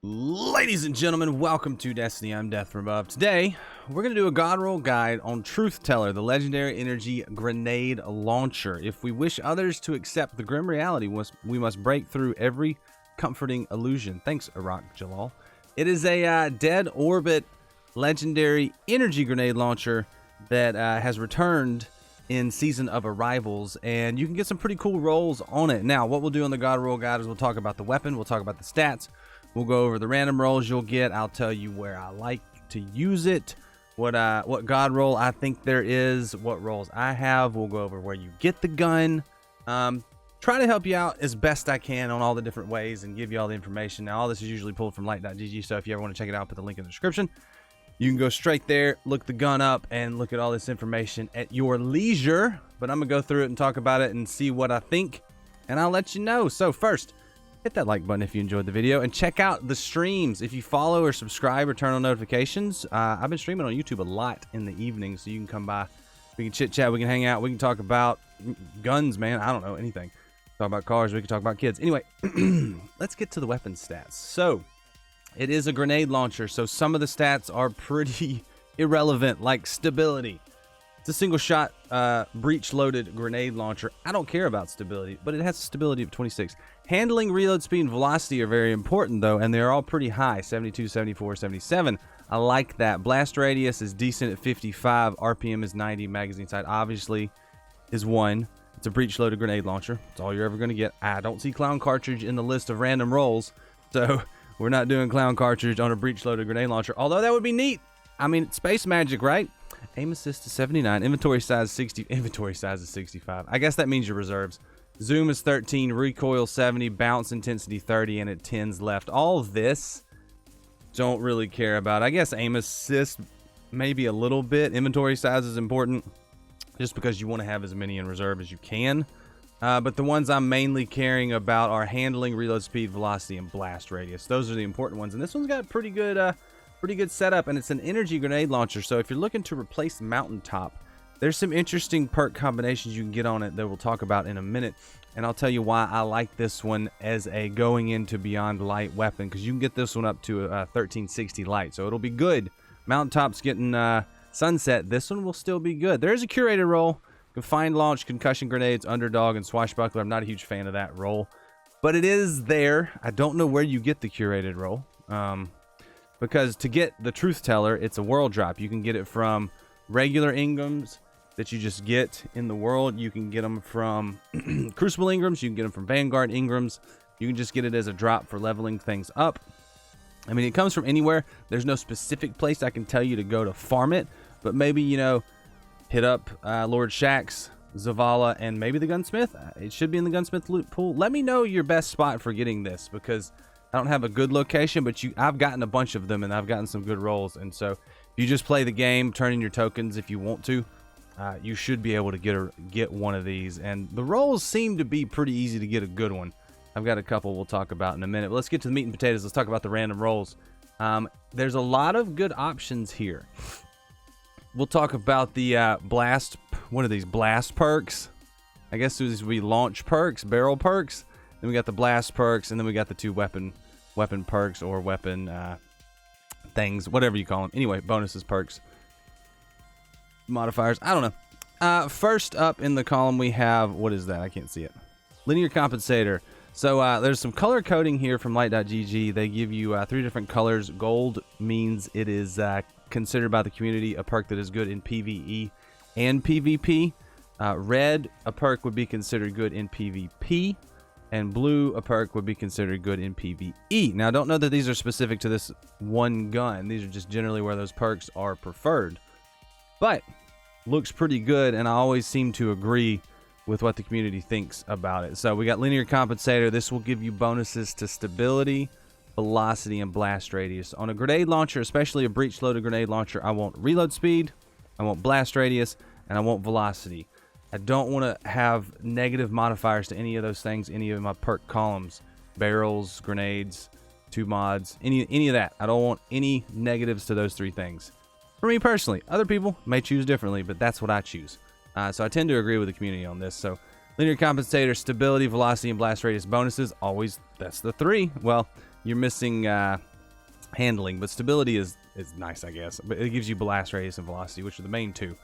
Ladies and gentlemen, welcome to Destiny. I'm Death from Above. Today, we're going to do a God roll guide on Truthteller, the legendary energy grenade launcher. If we wish others to accept the grim reality, we must break through every comforting illusion. Thanks, Iraq Jalal. It is a dead orbit legendary energy grenade launcher that has returned in Season of Arrivals, and you can get some pretty cool rolls on it. Now, what we'll do on the God roll guide is we'll talk about the weapon, we'll talk about the stats, we'll go over the random rolls you'll get. I'll tell you where I like to use it, what God roll I think there is, what rolls I have. We'll go over where you get the gun. Try to help you out as best I can on all the different ways and give you all the information. Now, all this is usually pulled from light.gg, so if you ever want to check it out, put the link in the description. You can go straight there, look the gun up, and look at all this information at your leisure. But I'm going to go through it and talk about it and see what I think, and I'll let you know. So first, hit that like button if you enjoyed the video, and check out the streams. If you follow or subscribe or turn on notifications, I've been streaming on YouTube a lot in the evening, so you can come by. We can chit-chat, we can hang out, we can talk about guns, man. I don't know, anything. Talk about cars, we can talk about kids. Anyway, let's get to the weapon stats. So, it is a grenade launcher, so some of the stats are pretty irrelevant, like stability. It's a single-shot, breech-loaded grenade launcher. I don't care about stability, but it has a stability of 26. Handling, reload speed, and velocity are very important, though, and they're all pretty high, 72, 74, 77. I like that. Blast radius is decent at 55. RPM is 90. Magazine size, obviously, is 1. It's a breech-loaded grenade launcher. That's all you're ever going to get. I don't see clown cartridge in the list of random rolls, so we're not doing clown cartridge on a breech-loaded grenade launcher, although that would be neat. I mean, it's space magic, right? Aim assist is 79. Inventory size 60. Inventory size is 65. I guess that means your reserves. Zoom is 13. Recoil 70. Bounce intensity 30. And it 10s left. All of this, don't really care about. I guess aim assist maybe a little bit. Inventory size is important just because you want to have as many in reserve as you can. But the ones I'm mainly caring about are handling, reload speed, velocity, and blast radius. Those are the important ones. And this one's got pretty good setup, and it's an energy grenade launcher. So if you're looking to replace Mountaintop, there's some interesting perk combinations you can get on it that we'll talk about in a minute. And I'll tell you why I like this one as a going into Beyond Light weapon, because you can get this one up to a 1360 light. So it'll be good. Mountaintop's getting sunset. This one will still be good. There is a curated roll. Confined launch, concussion grenades, underdog, and swashbuckler. I'm not a huge fan of that roll, but it is there. I don't know where you get the curated roll, because to get the Truthteller, it's a world drop. You can get it from regular Ingrams that you just get in the world. You can get them from Crucible Ingrams. You can get them from Vanguard Ingrams. You can just get it as a drop for leveling things up. I mean, it comes from anywhere. There's no specific place I can tell you to go to farm it, but maybe, you know, hit up Lord Shaxx, Zavala, and maybe the Gunsmith. It should be in the Gunsmith loot pool. Let me know your best spot for getting this, because I don't have a good location, but I've gotten a bunch of them, and I've gotten some good rolls. And so if you just play the game, turn in your tokens if you want to, you should be able to get one of these. And the rolls seem to be pretty easy to get a good one. I've got a couple we'll talk about in a minute. But let's get to the meat and potatoes. Let's talk about the random rolls. There's a lot of good options here. We'll talk about the blast. What are these? Blast perks? I guess these would be launch perks, barrel perks. Then we got the blast perks, and then we got the two weapon perks, or weapon things, whatever you call them. Anyway, bonuses, perks, modifiers. I don't know. First up in the column we have, what is that? I can't see it. Linear compensator. So there's some color coding here from light.gg. They give you 3 different colors. Gold means it is considered by the community a perk that is good in PvE and PvP. Red, a perk would be considered good in PvP, and blue, a perk would be considered good in PvE. Now, I don't know that these are specific to this one gun. These are just generally where those perks are preferred, but looks pretty good, and I always seem to agree with what the community thinks about it. So we got linear compensator. This will give you bonuses to stability, velocity, and blast radius. On a grenade launcher, especially a breech-loaded grenade launcher, I want reload speed, I want blast radius, and I want velocity. I don't want to have negative modifiers to any of those things, any of my perk columns. Barrels, grenades, 2 mods, any of that. I don't want any negatives to those 3 things. For me personally, other people may choose differently, but that's what I choose. So I tend to agree with the community on this. So linear compensator, stability, velocity, and blast radius bonuses. Always, that's the 3. Well, you're missing handling, but stability is nice, I guess. But it gives you blast radius and velocity, which are the main two.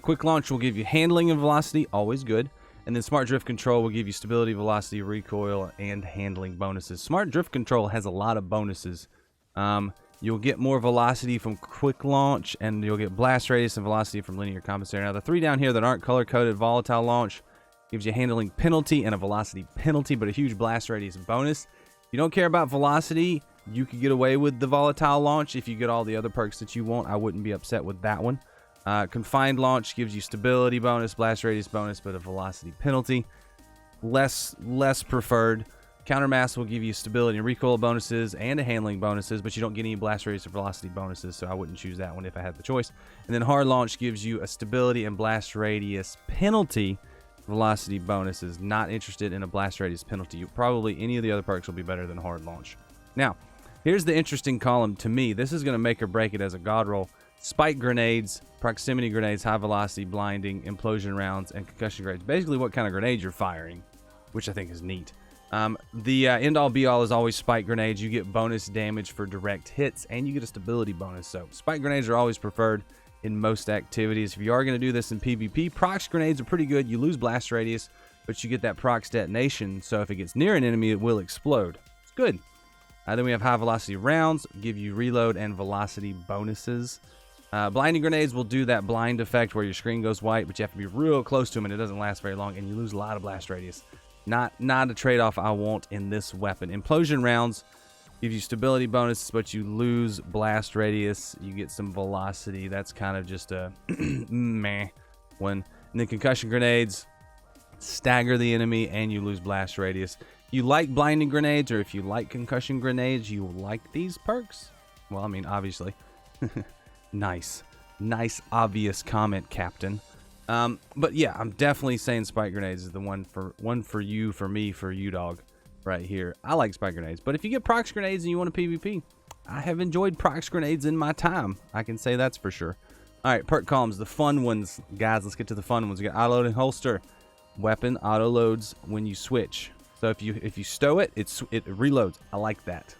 Quick launch will give you handling and velocity, always good. And then smart drift control will give you stability, velocity, recoil, and handling bonuses. Smart drift control has a lot of bonuses. You'll get more velocity from quick launch, and you'll get blast radius and velocity from linear compensator. Now, the three down here that aren't color-coded, volatile launch gives you a handling penalty and a velocity penalty, but a huge blast radius bonus. If you don't care about velocity, you could get away with the volatile launch if you get all the other perks that you want. I wouldn't be upset with that one. Confined launch gives you stability bonus, blast radius bonus, but a velocity penalty. Less preferred. Countermass will give you stability and recoil bonuses and a handling bonuses, but you don't get any blast radius or velocity bonuses, so I wouldn't choose that one if I had the choice. And then hard launch gives you a stability and blast radius penalty, velocity bonuses. Not interested in a blast radius penalty. Probably any of the other perks will be better than hard launch. Now, here's the interesting column to me. This is going to make or break it as a god roll. Spike grenades, proximity grenades, high velocity, blinding, implosion rounds, and concussion grenades. Basically what kind of grenades you're firing, which I think is neat. The end-all be-all is always spike grenades. You get bonus damage for direct hits, and you get a stability bonus. So spike grenades are always preferred in most activities. If you are going to do this in PvP, prox grenades are pretty good. You lose blast radius, but you get that prox detonation, so if it gets near an enemy, it will explode. It's good. Then we have high velocity rounds, give you reload and velocity bonuses. Blinding grenades will do that blind effect where your screen goes white, but you have to be real close to them, and it doesn't last very long, and you lose a lot of blast radius. Not a trade-off I want in this weapon. Implosion rounds give you stability bonuses, but you lose blast radius. You get some velocity. That's kind of just a meh one. And then concussion grenades stagger the enemy, and you lose blast radius. You like blinding grenades, or if you like concussion grenades, you like these perks? Well, I mean, obviously. Nice obvious comment, Captain. But yeah, I'm definitely saying spike grenades is the one for you, for me, for you, dog, right here. I like spike grenades, but if you get prox grenades and you want a PvP, I have enjoyed prox grenades in my time. I can say that's for sure. All right, perk columns, the fun ones, guys. Let's get to the fun ones. We got auto loading holster. Weapon auto loads when you switch. So if you stow it, it reloads. I like that.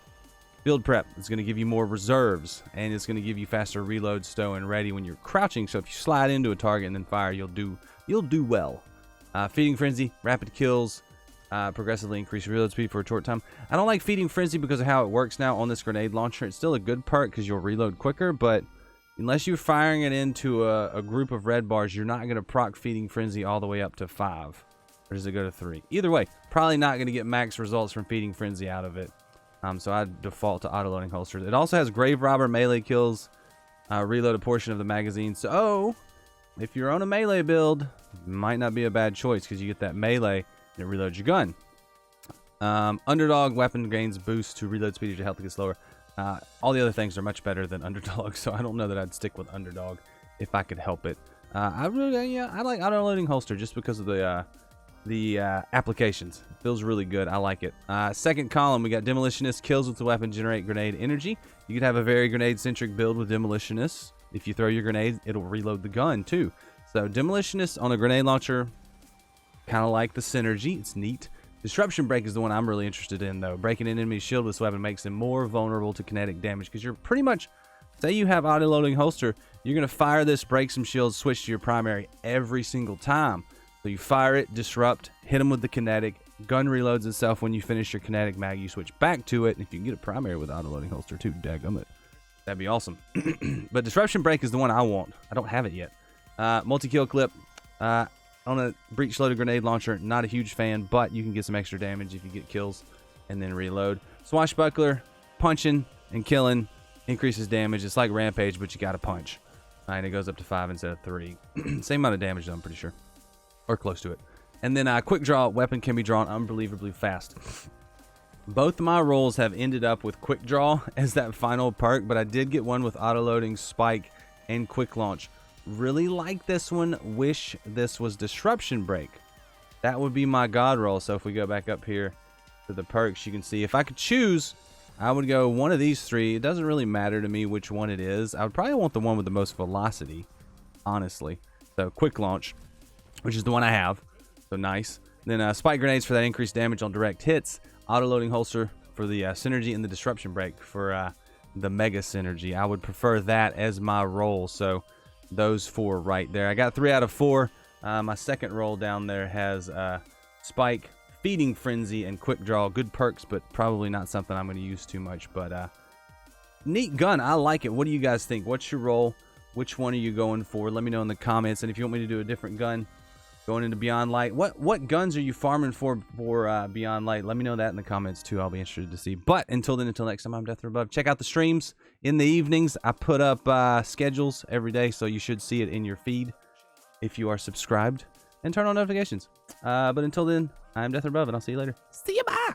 Build prep is going to give you more reserves, and it's going to give you faster reload, stow, and ready when you're crouching. So if you slide into a target and then fire, you'll do well. Feeding frenzy, rapid kills, progressively increase reload speed for a short time. I don't like feeding frenzy because of how it works now on this grenade launcher. It's still a good perk because you'll reload quicker, but unless you're firing it into a group of red bars, you're not going to proc feeding frenzy all the way up to 5. Or does it go to 3? Either way, probably not going to get max results from feeding frenzy out of it. So I default to auto-loading holsters. It also has grave robber melee kills, reload a portion of the magazine. So if you're on a melee build, might not be a bad choice because you get that melee and it reloads your gun. Underdog weapon gains boost to reload speed as your health gets lower. All the other things are much better than underdog, so I don't know that I'd stick with underdog if I could help it. I like auto-loading holster just because of the applications. It feels really good. I like it. Second column, we got demolitionist. Kills with the weapon generate grenade energy. You could have a very grenade-centric build with demolitionist. If you throw your grenade, it'll reload the gun too. So demolitionist on a grenade launcher, kind of like the synergy. It's neat. Disruption break is the one I'm really interested in, though. Breaking an enemy's shield with this weapon makes them more vulnerable to kinetic damage, because you're pretty much, say you have auto-loading holster, you're going to fire this, break some shields, switch to your primary every single time. So you fire it, disrupt, hit them with the kinetic, gun reloads itself. When you finish your kinetic mag, you switch back to it, and if you can get a primary with auto-loading holster too, daggum it, that'd be awesome. But disruption break is the one I want. I don't have it yet. Multi-kill clip on a breech-loaded grenade launcher, not a huge fan, but you can get some extra damage if you get kills and then reload. Swashbuckler, punching and killing, increases damage. It's like Rampage, but you gotta punch. And it goes up to 5 instead of 3. Same amount of damage, though, I'm pretty sure. Or close to it. And then quick draw weapon can be drawn unbelievably fast. Both of my rolls have ended up with quick draw as that final perk, but I did get one with auto loading, spike, and quick launch. Really like this one. Wish this was disruption break. That would be my god roll. So if we go back up here to the perks, you can see if I could choose, I would go one of these 3. It doesn't really matter to me which one it is. I would probably want the one with the most velocity, honestly. So quick launch, which is the one I have. So nice. Then spike grenades for that increased damage on direct hits. Auto-loading holster for the synergy, and the disruption break for the Mega Synergy. I would prefer that as my roll. So those 4 right there. I got 3 out of 4. My second roll down there has Spike, Feeding Frenzy, and Quick Draw. Good perks, but probably not something I'm going to use too much. But neat gun. I like it. What do you guys think? What's your roll? Which one are you going for? Let me know in the comments. And if you want me to do a different gun going into Beyond Light, what guns are you farming for Beyond Light? Let me know that in the comments too. I'll be interested to see. But until then, until next time, I'm Death from Above. Check out the streams in the evenings. I put up schedules every day, so you should see it in your feed if you are subscribed. And turn on notifications. But until then, I'm Death from Above, and I'll see you later. See you, bye!